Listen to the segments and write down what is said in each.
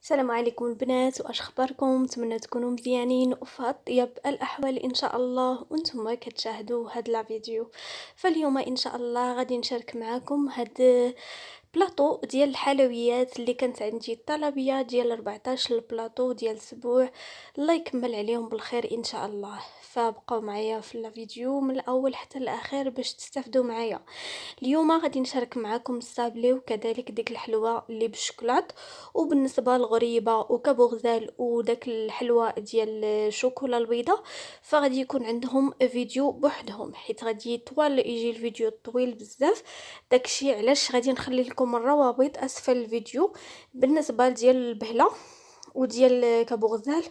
السلام عليكم البنات، واش اخباركم؟ نتمنى تكونوا مزيانين وفي اطيب الاحوال ان شاء الله وانتم كتشاهدوا هاد لا فيديو. فاليوم ان شاء الله غادي نشارك معكم هاد بلاطو ديال الحلويات اللي كانت عندي الطلبيه ديال 14 البلاطو ديال الاسبوع. الله يكمل عليهم بالخير ان شاء الله. فبقوا معايا في الفيديو من الاول حتى الاخير باش تستافدوا معايا. اليوم غادي نشارك معكم الصابلي وكذلك ديك الحلوى اللي بالشوكولات. وبالنسبه للغريبه وكبوغزال وداك الحلوى ديال الشوكولا البيضاء فغادي يكون عندهم فيديو بوحدهم، حيت غادي طوال يجي الفيديو طويل بزاف. داكشي علاش غادي نخلي لكم الروابط اسفل الفيديو. بالنسبه ديال البهله وديال كابوغزال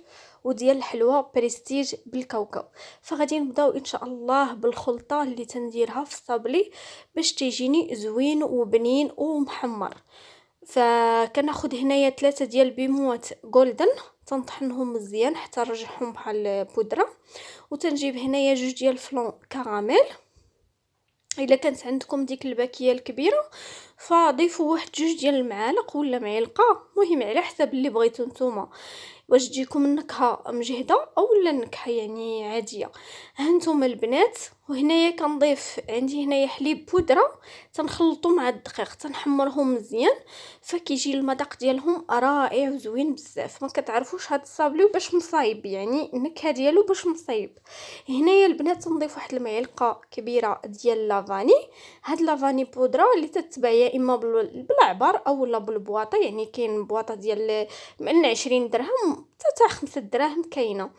وديال الحلوى بريستيج بالكاوكاو، فغادي نبداو ان شاء الله بالخلطه اللي تنديرها في الصابلي باش تيجيني زوين وبنين ومحمر. فكناخذ هنايا 3 ديال البيموات جولدن، تنطحنهم مزيان حتى نرجعهم بحال بودره، وتنجيب هنايا 2 ديال الفلون كراميل. الا كانت عندكم ديك الباكيه الكبيره فضيفوا واحد 2 ديال المعالق ولا معلقه، مهم على حسب اللي بغيتو نتوما، واش تجيكم النكهه مجهده او لا النكهه يعني عاديه. هانتوما البنات، وهنايا كنضيف عندي هنايا حليب بودره تنخلطو مع الدقيق تنحمرهم مزيان، فكيجي المذاق ديالهم رائع وزوين بزاف. ما كتعرفوش هاد الصابلي باش مصايب، يعني النكهه ديالو باش مصايب. هنايا البنات تنضيف واحد المعلقه كبيره ديال لافاني. هاد لافاني بودره اللي تتباع يا اما بالعبار او لا بالبواطه، يعني كاين بواطه ديال من 20 درهم حتى 5 دراهم كاينه.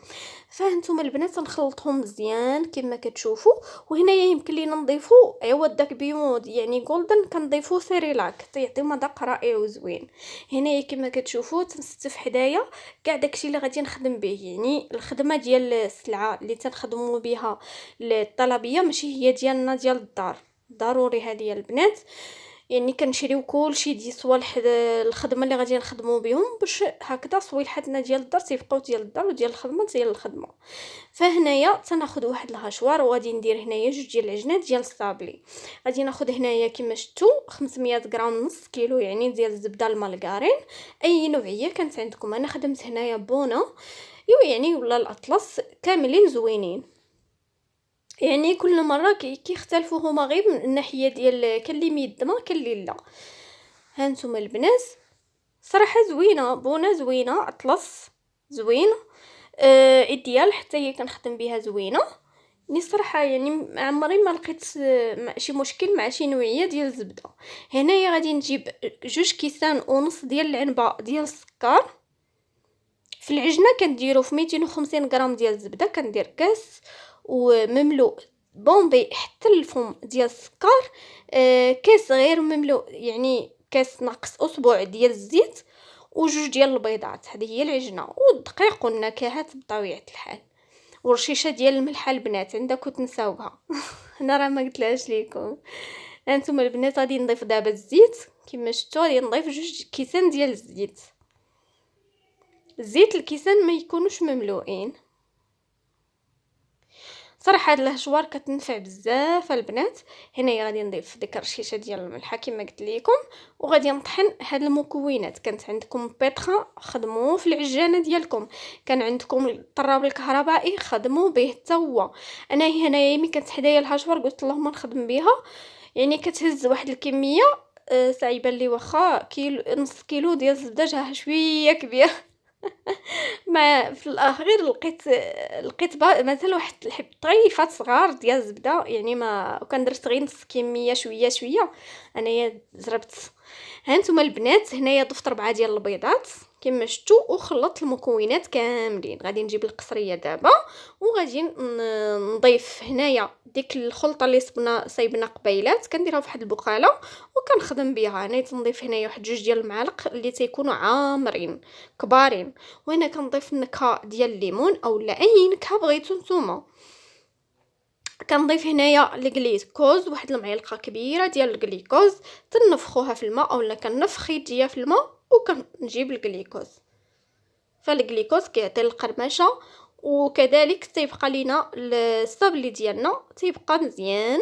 فهانتوما البنات نخلطهم مزيان كما كتشوفوا. وهنايا يمكن لينا نضيفوا عوض داك بيمود يعني جولدن كنضيفوا سيريلاك تيعطي مذاق رائع وزوين. هنايا كما كتشوفوا تنستف حدايا كاع داكشي اللي غادي نخدم به، يعني الخدمه ديال السلعه اللي تنخدموا بها الطلبيه ماشي هي ديالنا ديال الدار. ضروري هذه البنات، يعني كنشريو كلشي ديال صوالح الخدمه اللي غادي نخدموا بهم باش هكذا صويلحاتنا ديال الدار تيبقاو ديال الدار وديال الخدمه ديال الخدمه. فهنايا تناخذ واحد الهشوار وغادي ندير هنايا 2 ديال العجينات ديال الصابلي. غادي ناخذ هنايا كما شفتوا 500 غرام نص كيلو يعني ديال الزبده المالغارين اي نوعيه كانت عندكم. انا خدمت هنايا بونا يعني ولا الاطلس كاملين زوينين، يعني كل مره كيختلفوا هما غير من الناحيه ديال كان لي ميدمه كان لي لا. هانتوما البنات صراحه زوينه، بونا زوينه، اطلس زوين، ايديال حتى هي كنخدم بها زوينه. ني صراحه يعني عمري ما لقيت شي مشكل مع شي نوعيه ديال الزبده. هنايا غادي نجيب 2 ونص كيسان ديال العنبه ديال السكر. في العجنه كنديرو في 250 غرام ديال الزبده، كندير كاس ومملوء بومبي حتى الفم ديال السكر، كاس غير مملوء يعني كاس ناقص اسبوع ديال الزيت، وجوج ديال البيضات. هذه هي العجنه، والدقيق والنكهات بطبيعه الحال، ورشيشه ديال الملح البنات عندكم تنساوها. انا راه ما قلتلهاش ليكم. انتم البنات غادي نضيف دابا الزيت كما شفتوا، غادي نضيف 2 كيسان ديال الزيت. الزيت الكيسان ما يكونوش مملوئين. صراحه هاد الهشوار كتنفع بزاف البنات. هنايا غادي نضيف ديك الرشيشه ديال الملح كما قلت لكم، وغادي نطحن هاد المكونات. كانت عندكم بيطره خدموه في العجانه ديالكم، كان عندكم الطراب الكهربائي خدموا به حتى هو. انا هنايا ملي كانت حدايا الهشوار قلت اللهم نخدم بها، يعني كتهز واحد الكميه صعيبه لي واخا كيلو نص كيلو ديال الزبده جاها شويه كبير. ما في الاخير لقيت مازال واحد الحب طريفات صغار ديال الزبده، يعني ما كان درت غير نص كميه شويه شويه. انايا زربت. هانتوما البنات هنايا ضفت 4 ديال البيضات كما شفتوا وخلطت المكونات كاملين. غادي نجيب القصريه دابا وغادي نضيف هنايا ديك الخلطه اللي صايبنا قبيلات، كنديرها في واحد البقاله وكنخدم بها. انا تنضيف هنايا واحد 2 ديال المعالق اللي تيكونوا عامرين كبارين، وهنا كنضيف النكهه ديال الليمون او لا اي نكهه بغيتو نتوما. كنضيف هنايا الجليكوز واحد المعلقه كبيره ديال الجليكوز، تنفخوها في الماء اولا كنفخ يديا في الماء وكنجيب الجليكوز. فالجليكوز كيعطي القرمشه، وكذلك تيبقى لينا الصابلي ديالنا تيبقى مزيان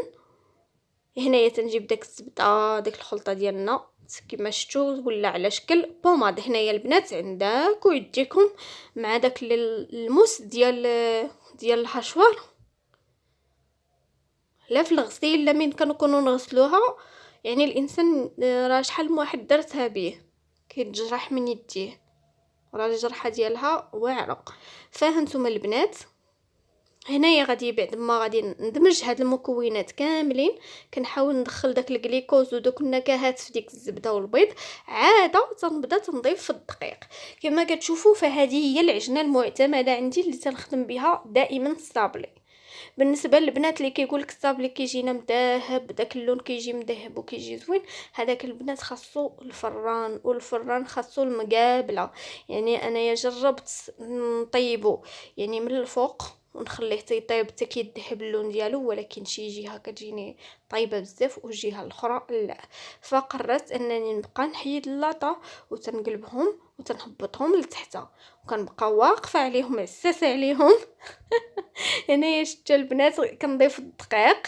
هنايا تنجيب داك الزبده، داك الخلطه ديالنا كما شفتوا ولا على شكل بوماد. هنايا البنات عندك ويديكم مع داك الموس ديال الحشوار، لا في الغسيل لا من كنكونوا نغسلوها، يعني الانسان راه شحال من واحد درتها به كيتجرح من يديه، راه الجرحه ديالها واعره. فهانتوما البنات هنايا غادي بعد ما غادي ندمج هاد المكونات كاملين، كنحاول ندخل داك الجليكوز ودوك النكهات في ديك الزبده والبيض، عاده تنبدا تنضيف في الدقيق. كما كتشوفوا فهذه هي العجنه المعتمده عندي اللي تنخدم بها دائما الصابلي. بالنسبه للبنات اللي كيقولك الصابلي كيجينا مذهب، داك اللون كيجي مذهب وكيجي زوين، هذاك البنات خاصو الفران، والفران خاصو المقابله. يعني انايا جربت نطيبو يعني من الفوق ونخليه تيطيب حتى كيذهب اللون ديالو، ولكن شي جهه كتجيني طايبه بزاف والجهه الاخرى لا. فقررت انني نبقى نحيد اللاطه وتنقلبهم وتنهبطهم لتحت، وكنبقى واقفه عليهم عساسه عليهم. هنايا شتو البنات كنضيف الدقيق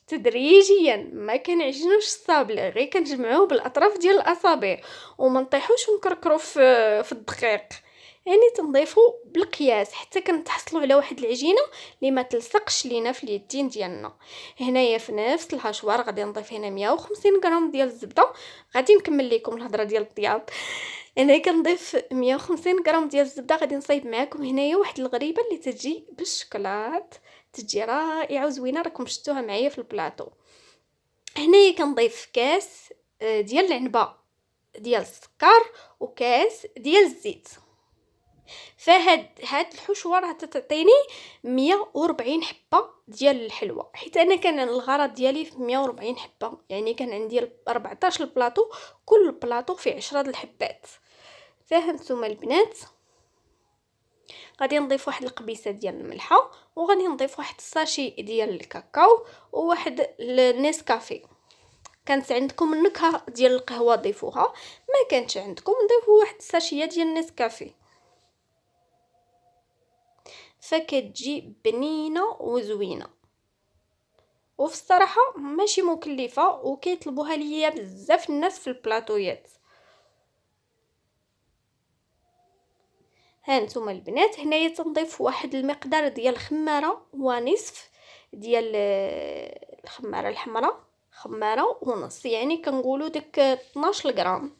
تدريجيا، ما كنعجنوش الصابلي، غير كنجمعوه بالاطراف ديال الاصابع وما نطيحوش ونكركرو في الدقيق. يعني تنضيفو بالقياس حتى كنتحصلوا على واحد العجينه اللي ما تلصقش لينا في اليدين ديالنا. هنايا في نفس الهشوار غادي نضيف هنا 150 غرام ديال الزبده. غادي نكمل لكم الهضره ديال الطياب. انا كنضيف 150 غرام ديال الزبده. غادي نصايب معكم هنايا واحد الغريبه اللي تجي بالشكلاط، تجي رائعه وزوينه، راكم شفتوها معايا في البلاطو. هنايا كنضيف كاس ديال العنبه ديال السكر وكاس ديال الزيت. فهاد الحشوه راه تعطيني 140 حبه ديال الحلوى، حيت انا كان الغرض ديالي في 140 حبه، يعني كان عندي 14 بلاطو، كل بلاطو فيه 10 د الحبات. فهمتوما البنات؟ غادي نضيف واحد القبيصه ديال الملحه، وغادي نضيف واحد الساشي ديال الكاكاو وواحد النيسكافي. كانت عندكم النكهه ديال القهوه ضيفوها، ما كانتش عندكم نضيفوا واحد الساشيه ديال النيسكافي، فكتجي بنينه وزوينه. وفي الصراحه ماشي مكلفه وكيطلبوها ليا بزاف الناس في البلاطويات. هانتوما البنات هنايا تنضيف واحد المقدار ديال خماره ونصف ديال الخماره الحمراء، خماره ونص، يعني كنقولوا ديك 12 غرام.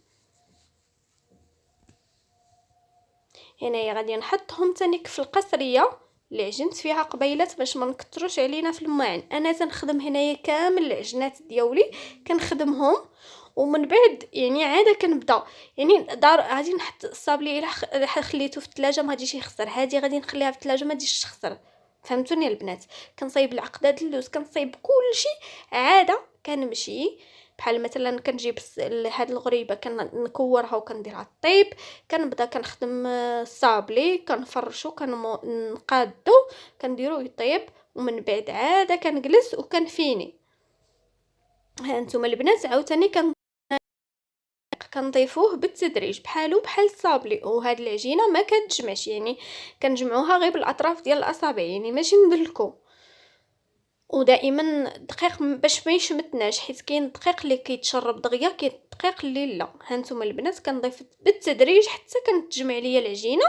هنايا غادي نحطهم تانيك في القصريه اللي عجنت فيها قبيلات باش ما نكثروش علينا في الماعن. انا تنخدم هنايا كامل العجنات ديالي كنخدمهم، ومن بعد يعني عاده كنبدا يعني دار غادي نحط الصابلي الا خليته في الثلاجه ما غاديش يخسر، هذه غادي نخليها في الثلاجه ما غاديش تخسر. فهمتوني البنات؟ كنصايب العقدات اللوز، كنصايب كلشي عاده. كنمشي بحال مثلا كنجيب هاد الغريبه كنكورها وكنديرها طيب، كنبدا كنخدم الصابلي كنفرشو كنقادو كنديرو يطيب، ومن بعد عاده كنجلس وكنفيني. هانتوما البنات عاوتاني كنضيفوه بالتدريج بحالو بحال الصابلي. وهاد العجينه ما كتجمعش، يعني كنجمعوها غير بالاطراف ديال الاصابع، يعني ماشي ندلكو. ودائما الدقيق باش ما يشمتناش، حيت كاين الدقيق اللي كيتشرب دغيا، كاين الدقيق اللي لا. هانتوما البنات كنضيف بالتدريج حتى كنتجمع ليا العجينه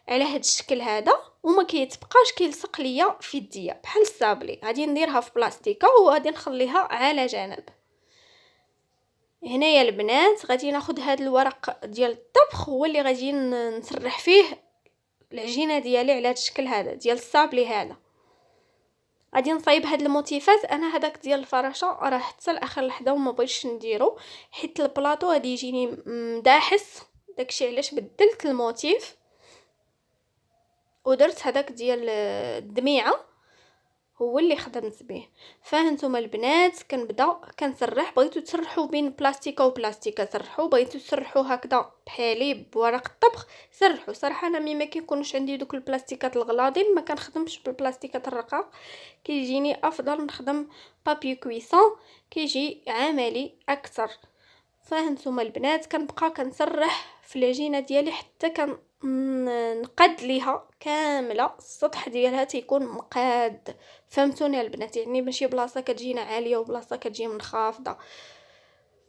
على هاد الشكل هذا، وما كيتبقاش كيلصق ليا في يديا بحال الصابلي. غادي نديرها في بلاستيكه وغادي نخليها على جنب. هنايا البنات غادي ناخذ هاد الورق ديال الطبخ، هو اللي غادي نسرح فيه العجينه ديالي على هاد الشكل هذا ديال الصابلي هذا. غادي نصايب هاد الموتيفات. انا هذاك ديال الفراشه راه حتى لاخر لحظه وما بغيتش نديرو، حيت البلاطو غادي يجيني مداحس، داكشي علاش بدلت الموتيف ودرت هذاك ديال الدميعه هو اللي خدمت به. فهانتوما البنات كنبدا كنسرح. بغيتو تسرحوا بين بلاستيكه وبلاستيكه سرحوا، بغيتو تسرحوا هكذا بحالي بورق الطبخ سرحوا. صراحه انا ملي ما كيكونش عندي دوك البلاستيكات الغلاضين ما كنخدمش بالبلاستيكات الرقاق، كيجيني افضل نخدم بابي كويسون، كيجي عملي اكثر. فهانتوما البنات كنبقى كنسرح في العجينه ديالي حتى نقاد ليها كامله، السطح ديالها تيكون مقاد. فهمتوني البنات؟ يعني ماشي بلاصه كتجينا عاليه وبلاصه كتجي منخفضه.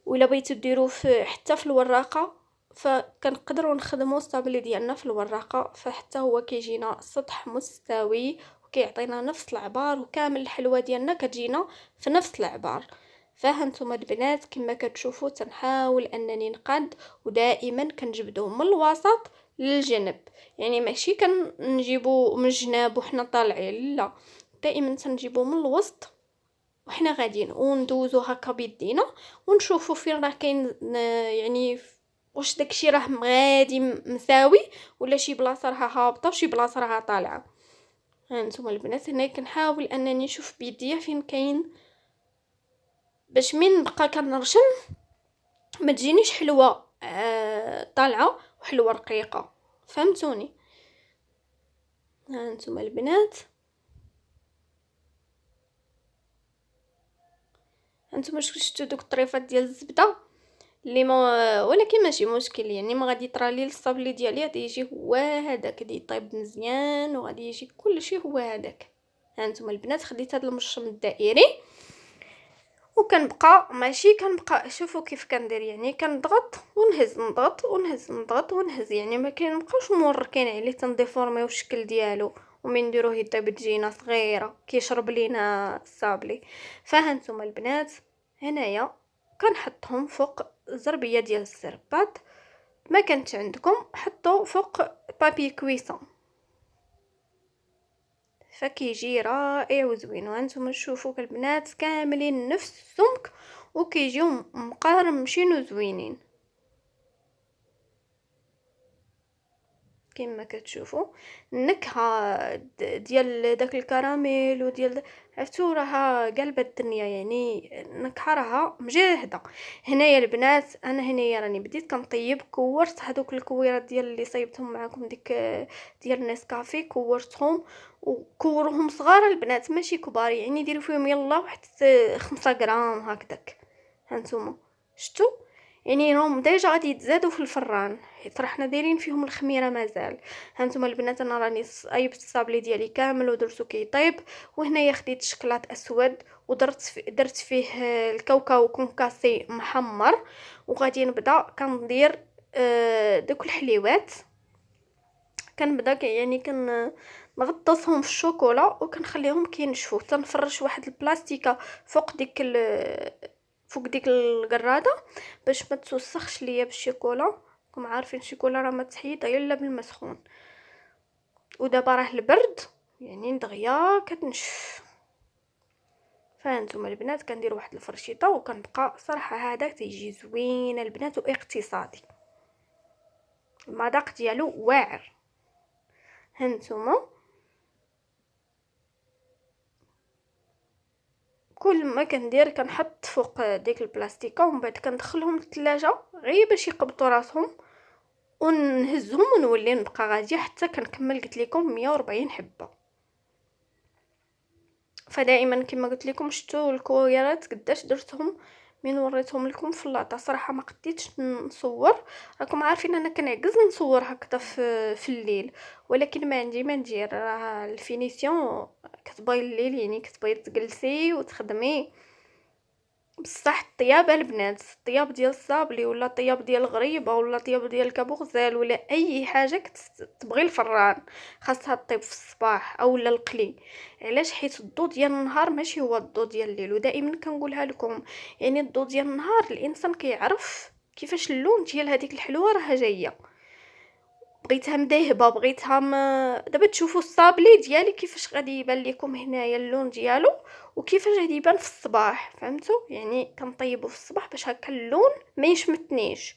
ولا بغيتو ديروه حتى في الوراقه، فكنقدروا نخدموا الصابلي ديالنا في الوراقه، فحتى هو كيجينا سطح مستوي وكيعطينا نفس العبار، وكامل الحلوه ديالنا كتجينا في نفس العبار. فهانتوما البنات كما كتشوفوا تنحاول انني نقاد، ودائما كنجبدوه من الوسط للجنب، يعني ماشي كنجيبو من الجناب وحنا طالعين، لا، دائما تنجيبو من الوسط وحنا غاديين، وندوزو هكا بيدينا ونشوفوا فين راه كاين يعني واش داكشي راه غادي مساوي، ولا شي بلاصه راها هابطه وشي بلاصه راها طالعه. هانتوما البنات هنا كنحاول انني نشوف بيديا فين كاين، باش من نبقى كنرشم ما تجينيش حلوه طالعه وحلوه رقيقه. فهمتوني؟ هانتوما البنات هانتوما شفتوا دوك الطريفات ديال الزبده اللي ما، ولكن ماشي مشكل، يعني ما غادي يطرالي الصابلي ديالي، غادي يجي هو هذاك، غادي يطيب مزيان وغادي يجي كل شيء هو هذاك. هانتوما البنات خديت هذا المرشم الدائري وكنبقى ماشي كنبقى، شوفوا كيف كندير، يعني كنضغط ونهز، نضغط ونهز، نضغط ونهز، يعني ما كنبقاوش موركين عليه تنديفورميو الشكل ديالو، ومن نديروه يطيب تجينا صغيره كيشرب لينا الصابلي. فهانتوما البنات هنايا كنحطهم فوق زربيه ديال السربات، ما كانت عندكم حطوا فوق بابي كويسون، فكيجي رائع وزوين. وانتم تشوفوا البنات كاملين نفس السمك وكيجيو مقرمشين وزوينين كما كتشوفوا. النكهه ديال داك الكراميل وديال عرفتوا راها قلبة الدنيا، يعني النكهه راها مجهده. هنايا البنات انا هنايا راني بديت كنطيب، كورت هذوك الكويرات ديال اللي صايبتهم معكم ديك ديال نسكافي، كورتهم وكوروهم صغار البنات ماشي كبار، يعني ديروا فيهم يلا واحد 5 غرام هكذاك. هانتوما شفتوا؟ يعني راهم ديجا غادي يتزادوا في الفران، حيت راه حنا دايرين فيهم الخميره مازال. هانتوما البنات انا راني صايبت الصابلي ديالي كامل ودرتو كيطيب، وهنايا خديت شكلاط اسود درت فيه الكاوكاو كونكاسي محمر، وغادي نبدا كندير دوك الحليوات. كنبدا يعني نغطسهم في الشوكولا وكنخليهم كينشفوا، تنفرش واحد البلاستيكه فوق ديك القراده باش ما توسخش ليا بالشوكولا. راكم عارفين الشوكولا راه ما تحيد الا بالماء سخون، ودابا راه البرد يعني دغيا كتنشف. فهانتوما البنات كندير واحد الفرشيطه وكنبقى صراحه هذا تيجي زوين البنات واقتصادي، المذاق ديالو واعر. هانتوما كل ما كندير كنحط فوق ديك البلاستيكه ومن بعد كندخلهم للثلاجه غير باش يقبطوا راسهم، ونهزهم ونولي نبقى غاديه حتى كنكمل. قلت لكم 140 حبه. فدائما كما قلت لكم شفتوا الكويرات قداش درتهم من وريتهم لكم في اللاطه. صراحه ما قديتش نصور، راكم عارفين انا كنعجز نصور هكذا في الليل، ولكن ما عندي ما ندير، راه الفينيسيون كتبغي الليل، يعني كتبغي تجلسي وتخدمي. بصح الطياب البنات، الطياب ديال الصابلي ولا الطياب ديال الغريبه ولا الطياب ديال الكابوغزال ولا اي حاجه تبغي الفران خاصها طيب في الصباح او لا القلي. علاش؟ حيت الضو ديال النهار ماشي هو الضو ديال الليل، ودائما كنقولها لكم، يعني الضو ديال النهار الانسان كيعرف كيفاش اللون ديال هذيك الحلوه راها جايه، بغيتها مذهبه بغيتها دابا تشوفوا الصابلي ديالي كيفاش غادي يبان لكم هنايا اللون ديالو وكيفاش غادي يبان في الصباح. فهمتوا؟ يعني كنطيبوا في الصباح باش هكا اللون ما يشمتنيش.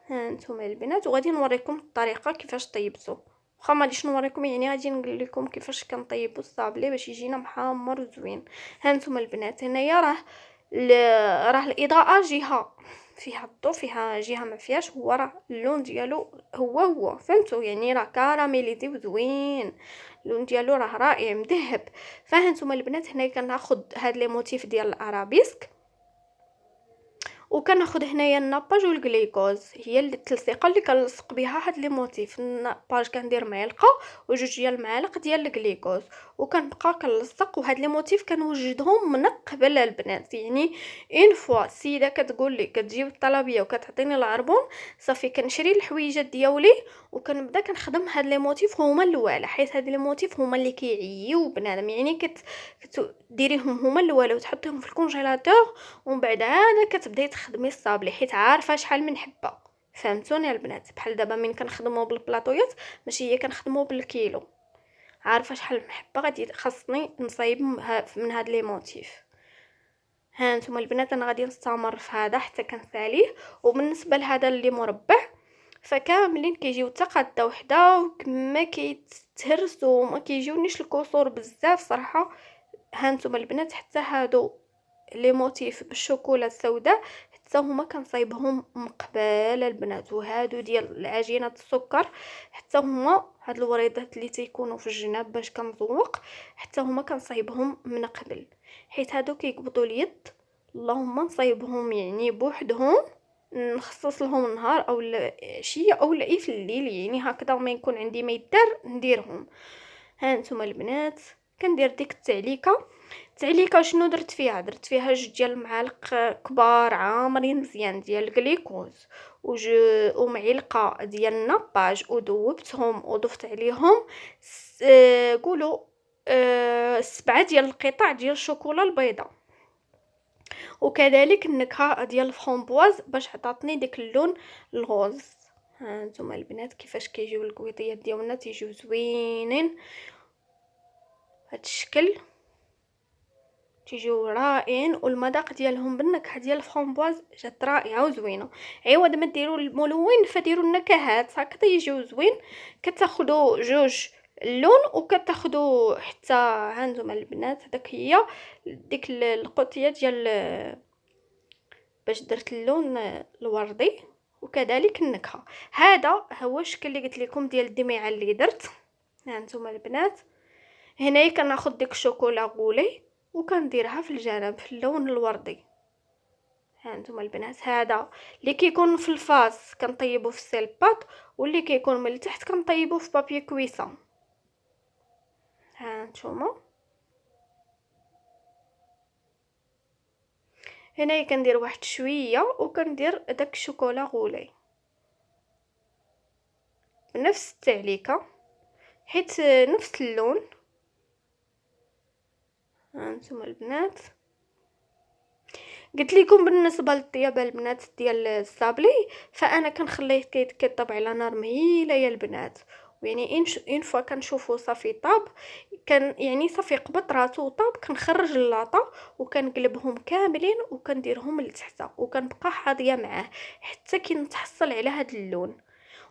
ها انتم البنات وغادي نوريكم الطريقه كيفاش طيبتو، واخا ما غاديش نوريكم، يعني غادي نقول لكم كيفاش كنطيبوا الصابلي باش يجينا محمر وزوين. ها انتم البنات هنايا راه الاضاءه جهه فيها الضوء، فيها جهه ما فيهاش، هو راه اللون ديالو هو فهمتوا؟ يعني راه كراميليزي وزوين، اللون ديالو راه رائع مذهب. فهانتوما البنات هنا كناخذ هاد لي موتيف ديال الارابيسك وكناخد هنايا الناباج والغليكوز، هي اللي التلصيقه اللي كنلصق بها هاد لي موتيف. الناباج كندير معلقه وجوج ديال المعالق ديال الغليكوز، وكنبقى كنلصق. وهاد لي موتيف كنوجدهم من قبل البنات، يعني اون فوا السيده كتقول لي كتجيب الطلبيه وكتعطيني العربون، صافي كنشري الحويجات ديالي وكنبدا كنخدم هاد لي موتيف هما الاولى، حيت هاد لي موتيف هما اللي كيعييو بنادم. يعني كديريهم هما الاولى وتحطيهم في الكونجيلاتور، ومن بعد عاد كتبداي تخدمي الصابلي، حيت عارفه شحال من حبه. فهمتوني البنات؟ بحال دابا من كنخدموا بالبلاطويات ماشي هي كنخدموا بالكيلو. عارفه شحال من حبه غادي خاصني نصايب من هاد لي موتيف. ها نتوما البنات انا غادي نستمر في هذا حتى كنساليه. وبالنسبه لهذا اللي مربع فكاملين كيجيو حتى قاده وحده وكما كيتهرسوا وما كيجيونيش الكسور بزاف صراحه. ها نتوما البنات حتى هادو لي موتيف بالشوكولا السوداء حتى هما كنصايبهم مقبال البنات. وهادو ديال العجينه السكر حتى هما هاد الوريضات اللي تيكونوا في الجناب باش كنزوق حتى هما كنصايبهم من قبل، حيت هادو كيقبضوا اليد. اللهم نصايبهم يعني بوحدهم، نخصص لهم نهار او عشيه او اي في الليل، يعني هكذا ما يكون عندي ما يدار نديرهم. ها نتوما البنات كندير ديك التعليكه شنو درت فيها؟ درت فيها جوج ديال المعالق كبار عامرين مزيان ديال الجليكوز ومعلقه ديال الناباج، وذوبتهم وضفت عليهم قولوا 7 ديال القطع ديال الشوكولا البيضاء، وكذلك النكهه ديال الفرامبواز باش عطاتني ديك اللون الغوز. ها نتوما البنات كيفاش كيجيو الكويطيات ديالنا تيجيو زوينين هاد الشكل، تيجيو رائعين. والمذاق ديالهم بالنكهه ديال الفرامبواز جات رائعه وزوينه. عوض ما ديروا الملون فديروا النكهات هكذا يجيو زوين. كتاخذوا جوج اللون وكتاخذوا حتى عندهم البنات هذاك هي ديك القطيه ديال باش درت اللون الوردي وكذلك النكهه. هذا هو الشكل اللي قلت لكم ديال الدميعه اللي درت. ها انتم البنات هنايا كناخذ ديك الشوكولا غولي وكنديرها في الجنب في اللون الوردي. ها انتم البنات هذا اللي كيكون في الفاس كنطيبو في السيلبات، واللي كيكون من التحت كنطيبو في بابي كويسون. ها انتم هنايا كندير واحد شويه وكندير داك الشوكولا غولي بنفس التعليكه حيت نفس اللون. ها انتم البنات قلت لكم بالنسبه للطياب البنات ديال الصابلي فانا كنخليه كيطيب على نار مهيله يا البنات. يعني ان فوا كنشوفو صافي طاب كان يعني صافي قبط راسو وطاب كنخرج اللاطه وكنقلبهم كاملين وكنديرهم لتحت وكنبقى حاضيه معاه حتى كنتحصل على هذا اللون.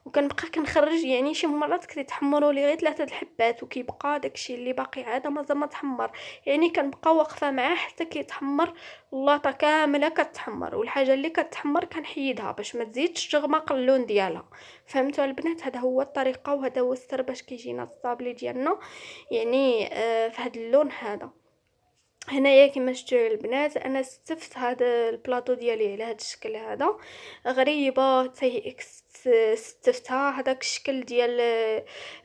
وكنبقى كنخرج يعني شي مرات كيتحمروا لي غير 3 الحبات وكيبقى داكشي اللي باقي عاد مازال ما تحمر، يعني كنبقى واقفه معاه حتى كيتحمر اللاطه كامله كتحمر. والحاجه اللي كتحمر كنحيدها باش ما تزيدش تغمق اللون ديالها. فهمتوا البنات؟ هذا هو الطريقه وهذا هو السر باش كيجينا الصابلي ديالنا يعني في هذا اللون هذا. هنايا كما شفتوا البنات انا استفت هذا البلاطو ديالي على هذا الشكل هذا غريبه استفتها هذاك الشكل ديال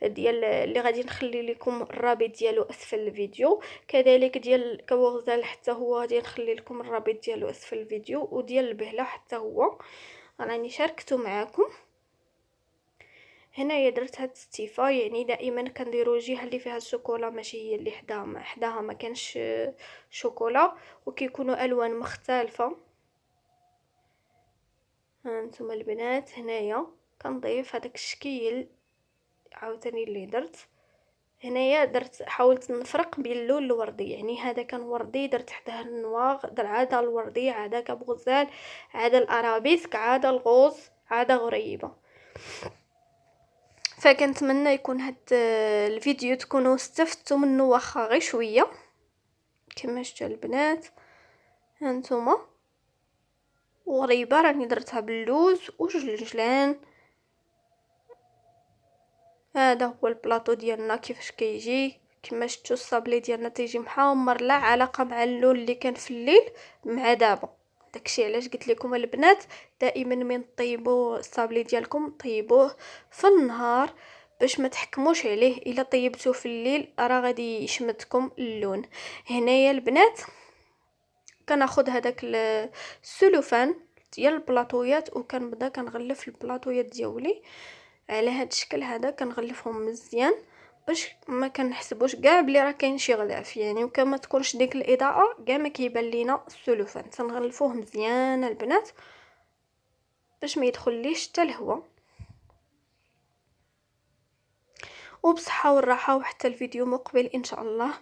اللي غادي نخلي لكم الرابط ديالو اسفل الفيديو، كذلك ديال الكوغزال حتى هو غادي نخلي لكم الرابط ديالو اسفل الفيديو، وديال البهله حتى هو راني شاركته معكم. هنايا درت هاد الستيفه، يعني دائما كنديروا الجهه اللي فيها الشوكولا ماشي هي اللي حداها ما كانش شوكولا، وكيكونوا الوان مختلفه. هانتوما البنات هنايا كنضيف هذاك الشكل عاوتاني اللي درت. هنايا درت حاولت نفرق بين اللون الوردي، يعني هذا كان وردي درت حداه النواغ، در عاده الوردي عاده كبغزال عاده الارابيسك عاده الغوز عاده غريبه. فكنتمنى يكون هاد الفيديو تكونوا استفدتوا منه واخا غير شويه. كما شفتوا البنات هانتوما وغريبه راني درتها باللوز وجلجلان. هذا هو البلاطو ديالنا كيفاش كيجي. كما شفتوا الصابلي ديالنا تيجي محمر لا علاقه مع اللون اللي كان في الليل مع دابا. داكشي علاش قلت لكم البنات دائما من طيبوا الصابلي ديالكم طيبوه في النهار باش ما تحكموش عليه. الا طيبتوه في الليل راه غادي يشمتكم اللون. هنايا البنات كناخذ هذاك السلوفان ديال البلاطويات وكنبدا كنغلف البلاطويات ديالي على هذا الشكل هذا. كنغلفهم مزيان باش ما كنحسبوش كاع بلي راه كاين شي غلاف يعني، وكما تكونش ديك الاضاءه كاع ما كيبان لينا السلوفان. تنغلفوه مزيان البنات باش ما يدخليش حتى الهواء. وبصحه والراحه وحتى الفيديو مقبل ان شاء الله.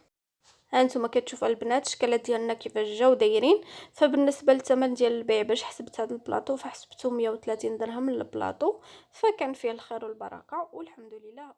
هانتوما كتشوفوا البنات الشكلات ديالنا كيفاش جاو دايرين. فبالنسبه للثمن ديال البيع باش حسبت هذا البلاطو فحسبته 130 درهم للبلاطو، فكان فيه الخير والبركه والحمد لله.